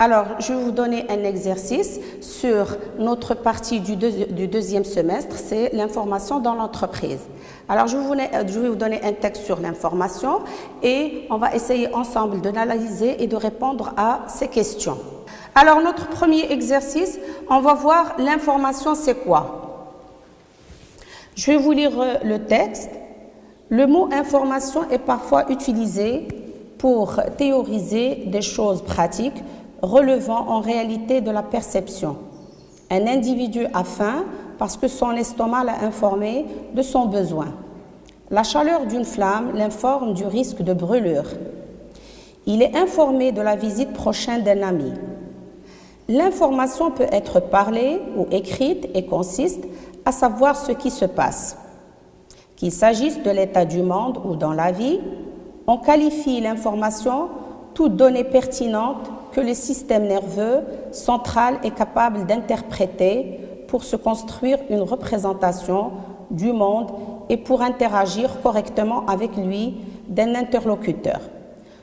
Alors, je vais vous donner un exercice sur notre partie du deuxième semestre, c'est l'information dans l'entreprise. Alors, je vais vous donner un texte sur l'information et on va essayer ensemble de l'analyser et de répondre à ces questions. Alors, notre premier exercice, on va voir l'information, c'est quoi? Je vais vous lire le texte. Le mot information est parfois utilisé pour théoriser des choses pratiques relevant en réalité de la perception. Un individu a faim parce que son estomac l'a informé de son besoin. La chaleur d'une flamme l'informe du risque de brûlure. Il est informé de la visite prochaine d'un ami. L'information peut être parlée ou écrite et consiste à savoir ce qui se passe. Qu'il s'agisse de l'état du monde ou dans la vie, on qualifie l'information toute donnée pertinente que le système nerveux central est capable d'interpréter pour se construire une représentation du monde et pour interagir correctement avec lui d'un interlocuteur,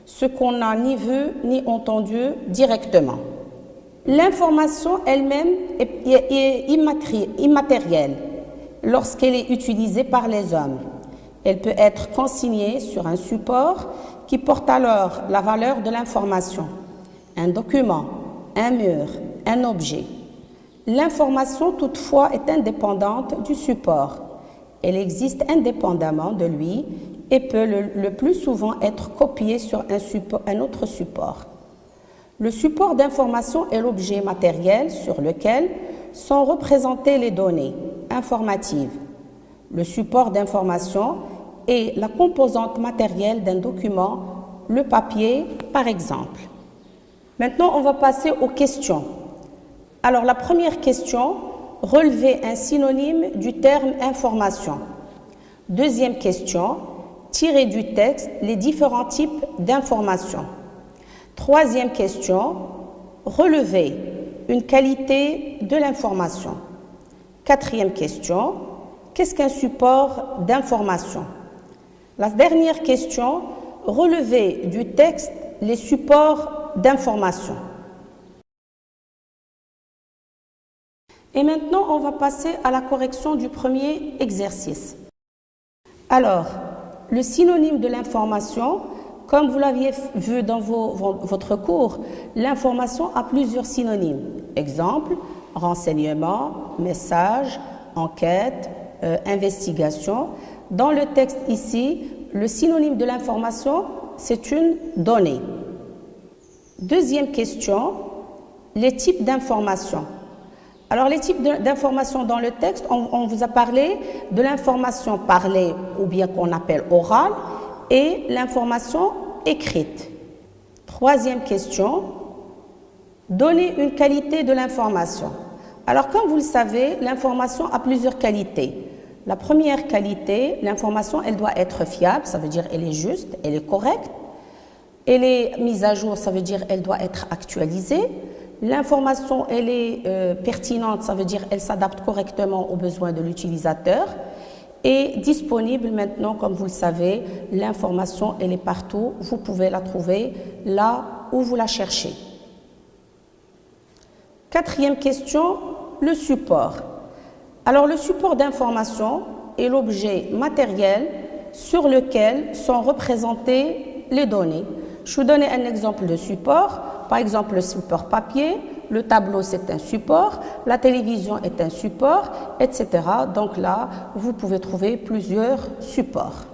ce qu'on n'a ni vu ni entendu directement. L'information elle-même est immatérielle lorsqu'elle est utilisée par les hommes. Elle peut être consignée sur un support qui porte alors la valeur de l'information. Un document, un mur, un objet. L'information toutefois est indépendante du support. Elle existe indépendamment de lui et peut le plus souvent être copiée sur un autre support. Le support d'information est l'objet matériel sur lequel sont représentées les données informatives. Le support d'information est la composante matérielle d'un document, le papier par exemple. Maintenant, on va passer aux questions. Alors, la première question, relevez un synonyme du terme information. Deuxième question, tirez du texte les différents types d'informations. Troisième question, relevez une qualité de l'information. Quatrième question, qu'est-ce qu'un support d'information? La dernière question, relevez du texte les supports d'information. Et maintenant, on va passer à la correction du premier exercice. Alors, le synonyme de l'information, comme vous l'aviez vu dans votre cours, l'information a plusieurs synonymes. Exemple, renseignement, message, enquête, investigation. Dans le texte ici, le synonyme de l'information, c'est une donnée. Deuxième question, les types d'informations. Alors, les types d'informations dans le texte, on vous a parlé de l'information parlée ou bien qu'on appelle orale et l'information écrite. Troisième question, donner une qualité de l'information. Alors, comme vous le savez, l'information a plusieurs qualités. La première qualité, l'information, elle doit être fiable, ça veut dire elle est juste, elle est correcte. Elle est mise à jour, ça veut dire elle doit être actualisée. L'information, elle est pertinente, ça veut dire elle s'adapte correctement aux besoins de l'utilisateur. Et disponible maintenant, comme vous le savez, l'information, elle est partout. Vous pouvez la trouver là où vous la cherchez. Quatrième question, le support. Alors, le support d'information est l'objet matériel sur lequel sont représentées les données. Je vous donne un exemple de support. Par exemple, le support papier, le tableau c'est un support, la télévision est un support, etc. Donc là, vous pouvez trouver plusieurs supports.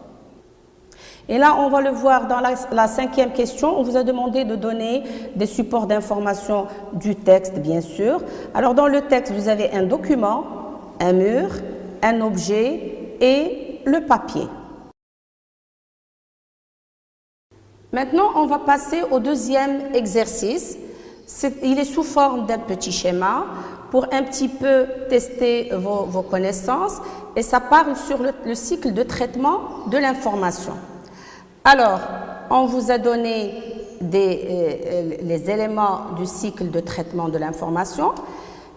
Et là, on va le voir dans la cinquième question. On vous a demandé de donner des supports d'information du texte, bien sûr. Alors, dans le texte, vous avez un document, un mur, un objet et le papier. Maintenant, on va passer au deuxième exercice. Il est sous forme d'un petit schéma pour un petit peu tester vos connaissances et ça parle sur le cycle de traitement de l'information. Alors, on vous a donné les éléments du cycle de traitement de l'information.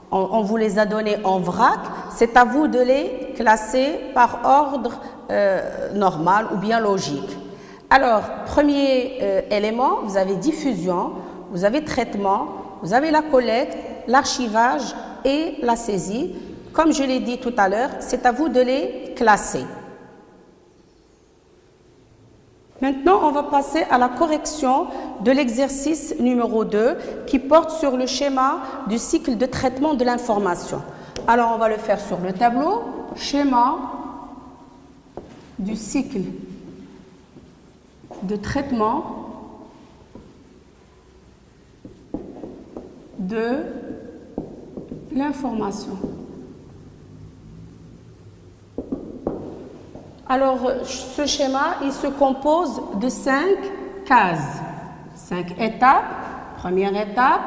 On vous les a donnés en vrac. C'est à vous de les classer par ordre normal ou bien logique. Alors, premier élément, vous avez diffusion, vous avez traitement, vous avez la collecte, l'archivage et la saisie. Comme je l'ai dit tout à l'heure, c'est à vous de les classer. Maintenant, on va passer à la correction de l'exercice numéro 2 qui porte sur le schéma du cycle de traitement de l'information. Alors, on va le faire sur le tableau. Schéma du cycle de traitement de l'information. Alors, ce schéma, il se compose de 5 cases, 5 étapes. Première étape,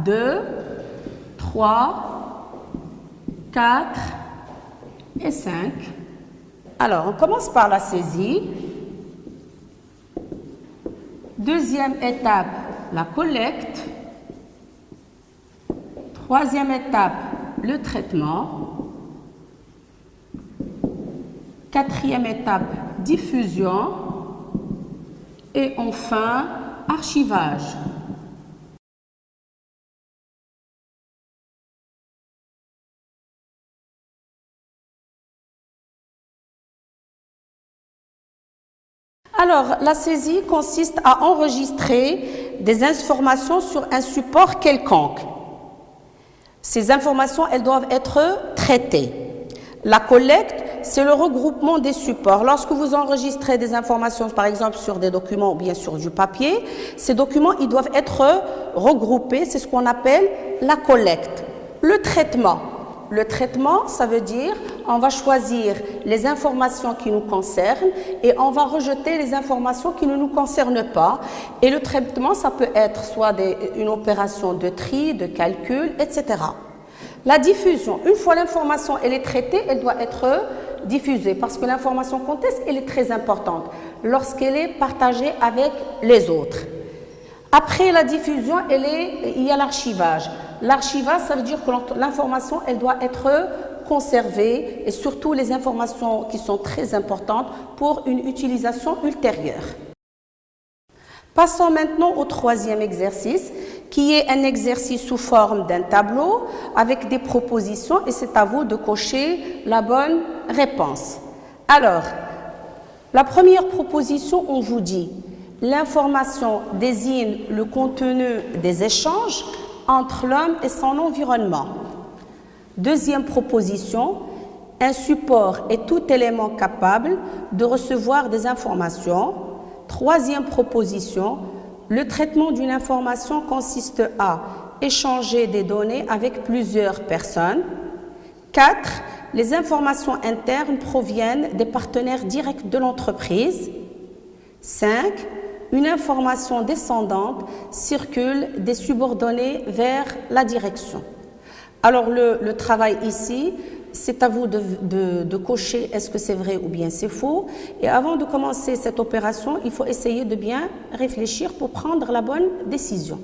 2, 3, 4 et 5. Alors, on commence par la saisie. Deuxième étape, la collecte. Troisième étape, le traitement. Quatrième étape, diffusion. Et enfin, archivage. Alors, la saisie consiste à enregistrer des informations sur un support quelconque. Ces informations, elles doivent être traitées. La collecte, c'est le regroupement des supports. Lorsque vous enregistrez des informations, par exemple sur des documents ou bien sur du papier, ces documents, ils doivent être regroupés. C'est ce qu'on appelle la collecte. Le traitement. Le traitement, ça veut dire on va choisir les informations qui nous concernent et on va rejeter les informations qui ne nous concernent pas. Et le traitement, ça peut être soit une opération de tri, de calcul, etc. La diffusion, une fois l'information elle est traitée, elle doit être diffusée parce que l'information contexte, elle est très importante lorsqu'elle est partagée avec les autres. Après la diffusion, il y a l'archivage. L'archivage, ça veut dire que l'information, elle doit être conservée et surtout les informations qui sont très importantes pour une utilisation ultérieure. Passons maintenant au troisième exercice, qui est un exercice sous forme d'un tableau avec des propositions et c'est à vous de cocher la bonne réponse. Alors, la première proposition, on vous dit l'information désigne le contenu des échanges entre l'homme et son environnement. Deuxième proposition, un support est tout élément capable de recevoir des informations. Troisième proposition, le traitement d'une information consiste à échanger des données avec plusieurs personnes. 4. Les informations internes proviennent des partenaires directs de l'entreprise. 5. Une information descendante circule des subordonnés vers la direction. Alors le travail ici, c'est à vous de cocher est-ce que c'est vrai ou bien c'est faux. Et avant de commencer cette opération, il faut essayer de bien réfléchir pour prendre la bonne décision.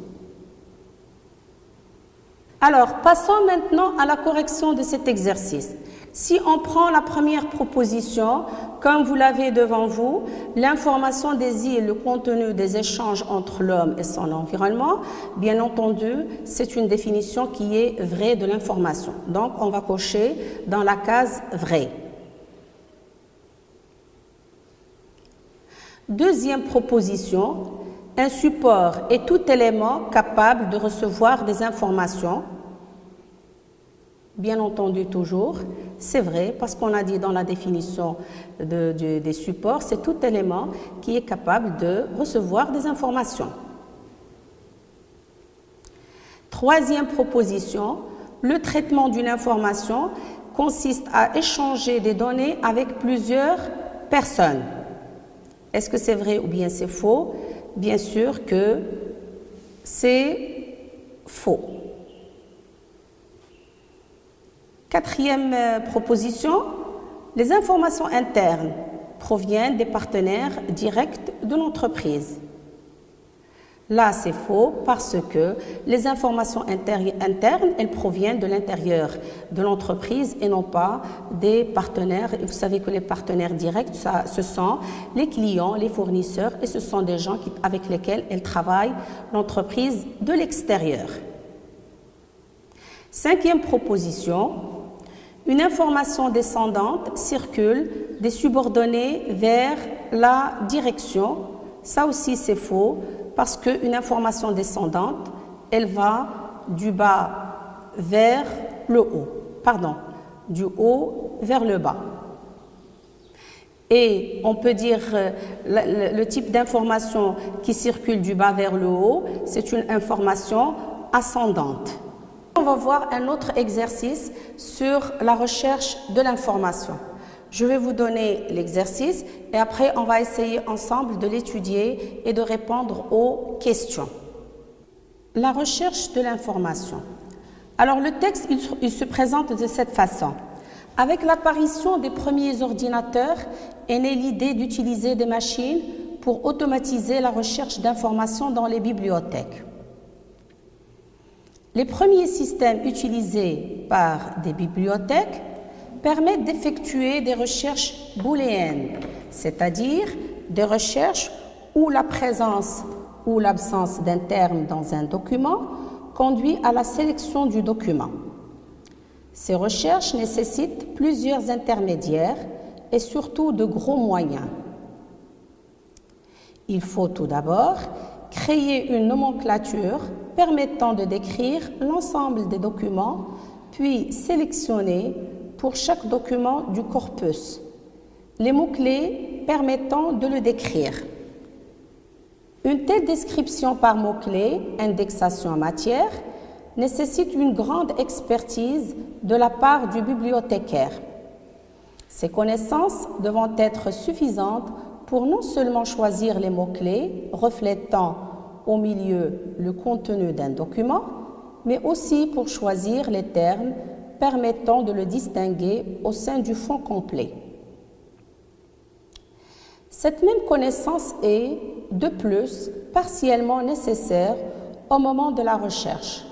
Alors, passons maintenant à la correction de cet exercice. Si on prend la première proposition, comme vous l'avez devant vous, l'information désigne le contenu des échanges entre l'homme et son environnement. Bien entendu, c'est une définition qui est vraie de l'information. Donc, on va cocher dans la case « vrai ». Deuxième proposition, un support est tout élément capable de recevoir des informations. Bien entendu, toujours, c'est vrai, parce qu'on a dit dans la définition des supports, c'est tout élément qui est capable de recevoir des informations. Troisième proposition, le traitement d'une information consiste à échanger des données avec plusieurs personnes. Est-ce que c'est vrai ou bien c'est faux? Bien sûr que c'est faux. Quatrième proposition, les informations internes proviennent des partenaires directs de l'entreprise. Là, c'est faux parce que les informations internes, elles proviennent de l'intérieur de l'entreprise et non pas des partenaires. Et vous savez que les partenaires directs, ce sont les clients, les fournisseurs et ce sont des gens avec lesquels elle travaille l'entreprise de l'extérieur. Cinquième proposition, une information descendante circule des subordonnées vers la direction. Ça aussi c'est faux parce qu'une information descendante, elle va du bas vers le haut, du haut vers le bas. Et on peut dire le type d'information qui circule du bas vers le haut, c'est une information ascendante. On va voir un autre exercice sur la recherche de l'information. Je vais vous donner l'exercice et après on va essayer ensemble de l'étudier et de répondre aux questions. La recherche de l'information. Alors le texte, il se présente de cette façon. Avec l'apparition des premiers ordinateurs est née l'idée d'utiliser des machines pour automatiser la recherche d'informations dans les bibliothèques. Les premiers systèmes utilisés par des bibliothèques permettent d'effectuer des recherches booléennes, c'est-à-dire des recherches où la présence ou l'absence d'un terme dans un document conduit à la sélection du document. Ces recherches nécessitent plusieurs intermédiaires et surtout de gros moyens. Il faut tout d'abord créer une nomenclature permettant de décrire l'ensemble des documents, puis sélectionner pour chaque document du corpus les mots-clés permettant de le décrire. Une telle description par mots-clés, indexation en matière, nécessite une grande expertise de la part du bibliothécaire. Ces connaissances devront être suffisantes pour non seulement choisir les mots-clés reflétant au milieu le contenu d'un document, mais aussi pour choisir les termes permettant de le distinguer au sein du fond complet. Cette même connaissance est, de plus, partiellement nécessaire au moment de la recherche,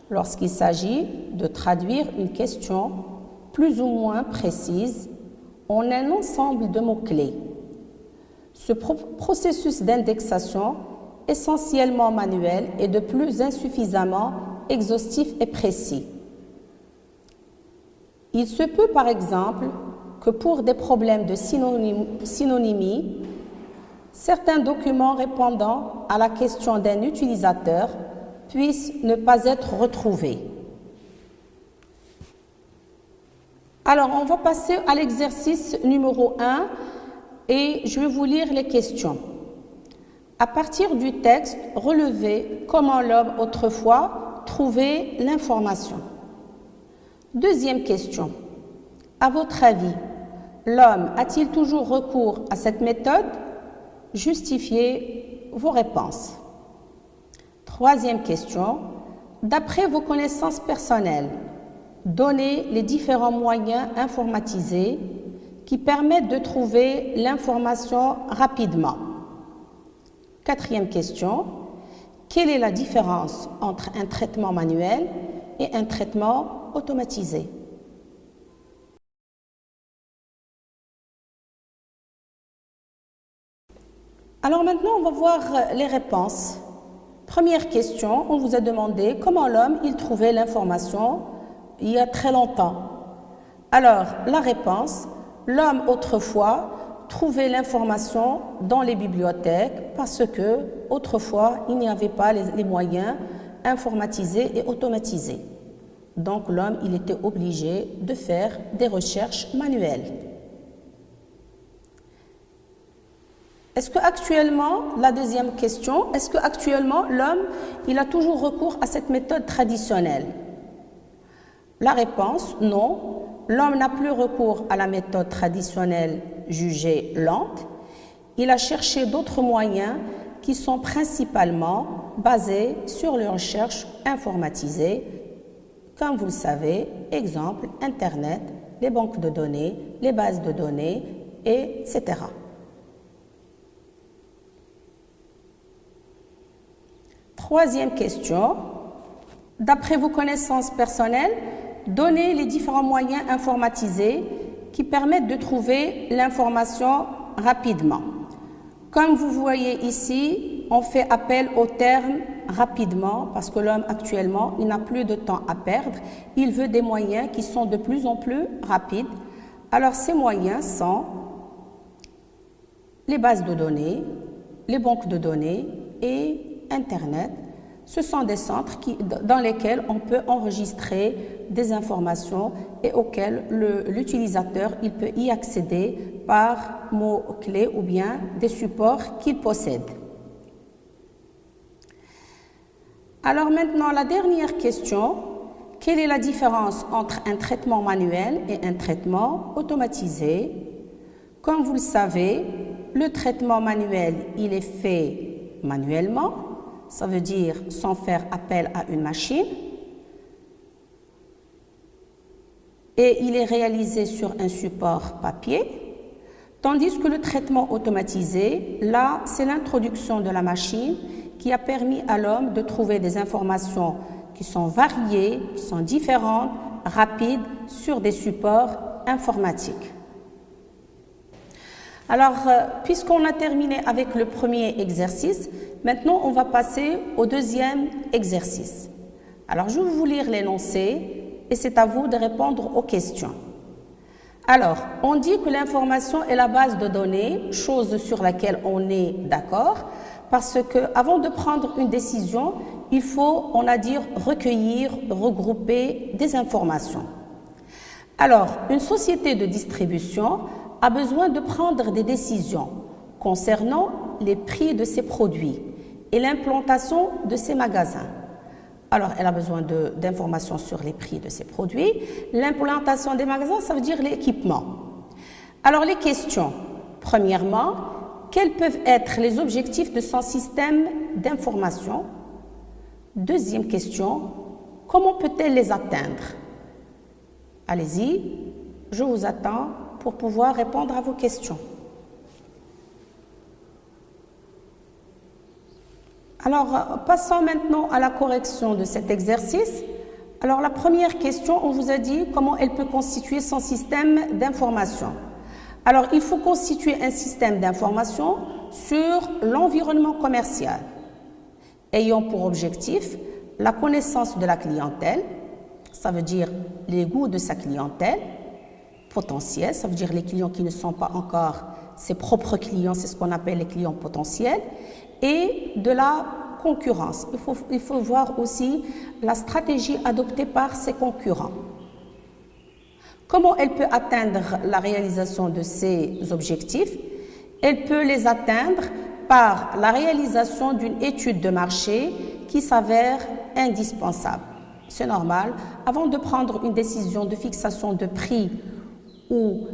lorsqu'il s'agit de traduire une question plus ou moins précise en un ensemble de mots-clés. Ce processus d'indexation, essentiellement manuel, est de plus insuffisamment exhaustif et précis. Il se peut par exemple que pour des problèmes de synonymie, certains documents répondant à la question d'un utilisateur puissent ne pas être retrouvés. Alors, on va passer à l'exercice numéro 1 et je vais vous lire les questions. À partir du texte, relevez comment l'homme autrefois trouvait l'information. Deuxième question. À votre avis, l'homme a-t-il toujours recours à cette méthode? Justifiez vos réponses. Troisième question. D'après vos connaissances personnelles, donnez les différents moyens informatisés qui permettent de trouver l'information rapidement. Quatrième question. Quelle est la différence entre un traitement manuel et un traitement automatisé? Alors maintenant, on va voir les réponses. Première question, on vous a demandé comment l'homme il trouvait l'information il y a très longtemps. Alors, la réponse, l'homme autrefois trouvait l'information dans les bibliothèques parce que autrefois, il n'y avait pas les moyens informatisés et automatisés. Donc, l'homme, il était obligé de faire des recherches manuelles. Est-ce qu'actuellement, la deuxième question, est-ce qu'actuellement l'homme, il a toujours recours à cette méthode traditionnelle? La réponse, non. L'homme n'a plus recours à la méthode traditionnelle jugée lente. Il a cherché d'autres moyens qui sont principalement basés sur les recherches informatisées. Comme vous le savez, exemple, Internet, les banques de données, les bases de données, etc. Troisième question. D'après vos connaissances personnelles, donnez les différents moyens informatisés qui permettent de trouver l'information rapidement. Comme vous voyez ici, on fait appel aux termes rapidement parce que l'homme actuellement, il n'a plus de temps à perdre. Il veut des moyens qui sont de plus en plus rapides. Alors ces moyens sont les bases de données, les banques de données et Internet. Ce sont des centres dans lesquels on peut enregistrer des informations et auxquels l'utilisateur il peut y accéder par mots-clés ou bien des supports qu'il possède. Alors maintenant, la dernière question, quelle est la différence entre un traitement manuel et un traitement automatisé? Comme vous le savez, le traitement manuel, il est fait manuellement, ça veut dire sans faire appel à une machine, et il est réalisé sur un support papier, tandis que le traitement automatisé, là, c'est l'introduction de la machine qui a permis à l'homme de trouver des informations qui sont variées, qui sont différentes, rapides, sur des supports informatiques. Alors, puisqu'on a terminé avec le premier exercice, maintenant on va passer au deuxième exercice. Alors, je vais vous lire l'énoncé et c'est à vous de répondre aux questions. Alors, on dit que l'information est la base de données, chose sur laquelle on est d'accord, parce qu'avant de prendre une décision, il faut, on a dit, recueillir, regrouper des informations. Alors, une société de distribution a besoin de prendre des décisions concernant les prix de ses produits et l'implantation de ses magasins. Alors, elle a besoin d'informations sur les prix de ses produits. L'implantation des magasins, ça veut dire l'équipement. Alors, les questions. Premièrement, quels peuvent être les objectifs de son système d'information? Deuxième question, comment peut-elle les atteindre? Allez-y, je vous attends pour pouvoir répondre à vos questions. Alors, passons maintenant à la correction de cet exercice. Alors, la première question, on vous a dit comment elle peut constituer son système d'information. Alors, il faut constituer un système d'information sur l'environnement commercial, ayant pour objectif la connaissance de la clientèle, ça veut dire les goûts de sa clientèle, potentiels, ça veut dire les clients qui ne sont pas encore ses propres clients, c'est ce qu'on appelle les clients potentiels, et de la concurrence. Il faut voir aussi la stratégie adoptée par ses concurrents. Comment elle peut atteindre la réalisation de ces objectifs? Elle peut les atteindre par la réalisation d'une étude de marché qui s'avère indispensable. C'est normal. Avant de prendre une décision de fixation de prix ou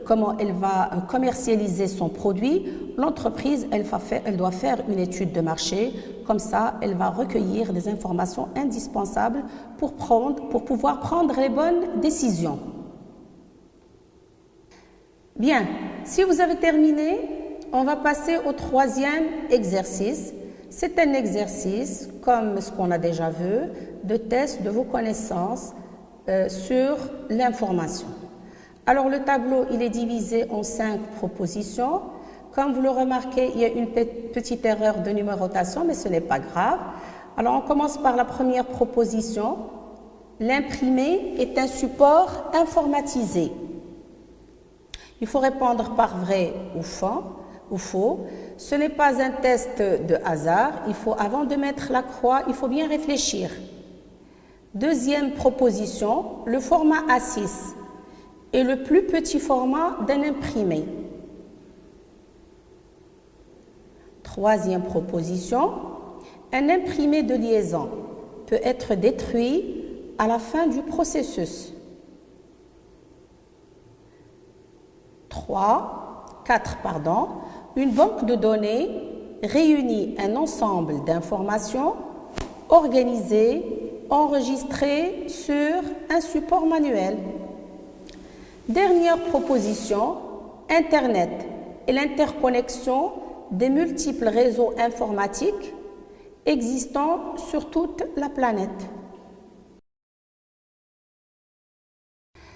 comment elle va commercialiser son produit, l'entreprise, elle doit faire une étude de marché. Comme ça, elle va recueillir des informations indispensables pour pouvoir prendre les bonnes décisions. Bien, si vous avez terminé, on va passer au troisième exercice. C'est un exercice, comme ce qu'on a déjà vu, de test de vos connaissances sur l'information. Alors, le tableau, il est divisé en 5 propositions. Comme vous le remarquez, il y a une petite erreur de numérotation, mais ce n'est pas grave. Alors, on commence par la première proposition. L'imprimé est un support informatisé. Il faut répondre par vrai ou faux. Ce n'est pas un test de hasard. Avant de mettre la croix, il faut bien réfléchir. Deuxième proposition, le format A6 est le plus petit format d'un imprimé. Troisième proposition, un imprimé de liaison peut être détruit à la fin du processus. 4. Une banque de données réunit un ensemble d'informations organisées, enregistrées sur un support manuel. Dernière proposition, Internet et l'interconnexion des multiples réseaux informatiques existant sur toute la planète.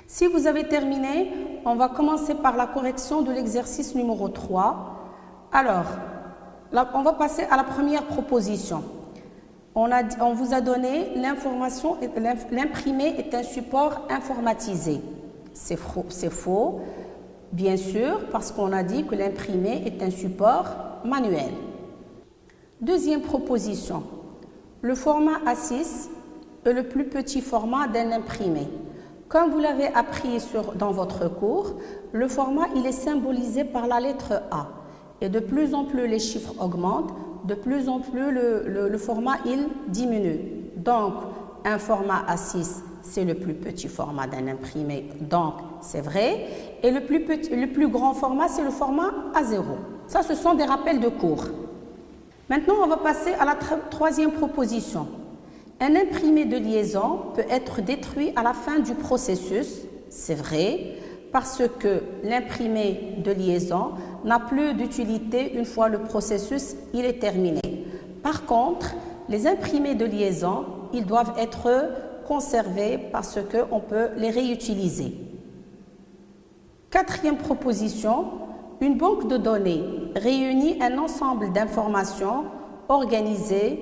Si vous avez terminé, on va commencer par la correction de l'exercice numéro 3. Alors, là, on va passer à la première proposition. On vous a donné l'information, l'imprimé est un support informatisé. C'est faux, bien sûr, parce qu'on a dit que l'imprimé est un support manuel. Deuxième proposition, le format A6 est le plus petit format d'un imprimé. Comme vous l'avez appris dans votre cours, le format il est symbolisé par la lettre A. Et de plus en plus les chiffres augmentent, de plus en plus le format il diminue. Donc, un format A6, c'est le plus petit format d'un imprimé, donc c'est vrai. Et le plus grand format, c'est le format A0. Ça, ce sont des rappels de cours. Maintenant, on va passer à la troisième proposition. Un imprimé de liaison peut être détruit à la fin du processus, c'est vrai, parce que l'imprimé de liaison n'a plus d'utilité une fois le processus il est terminé. Par contre, les imprimés de liaison, ils doivent être conservés parce qu'on peut les réutiliser. Quatrième proposition, une banque de données réunit un ensemble d'informations organisées,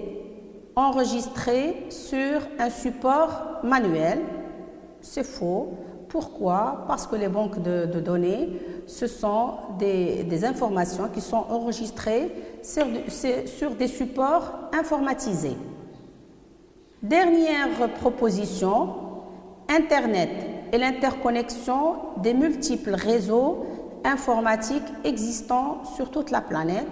enregistrées sur un support manuel. C'est faux. Pourquoi? Parce que les banques de données, ce sont des informations qui sont enregistrées sur des supports informatisés. Dernière proposition, Internet et l'interconnexion des multiples réseaux informatiques existants sur toute la planète.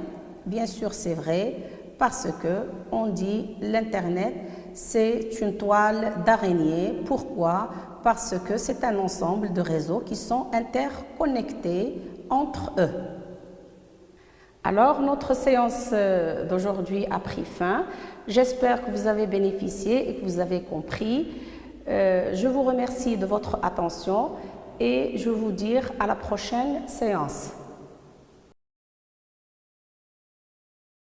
Bien sûr, c'est vrai, parce que on dit l'Internet, c'est une toile d'araignée. Pourquoi? Parce que c'est un ensemble de réseaux qui sont interconnectés entre eux. Alors, notre séance d'aujourd'hui a pris fin. J'espère que vous avez bénéficié et que vous avez compris. Je vous remercie de votre attention et je vous dis à la prochaine séance.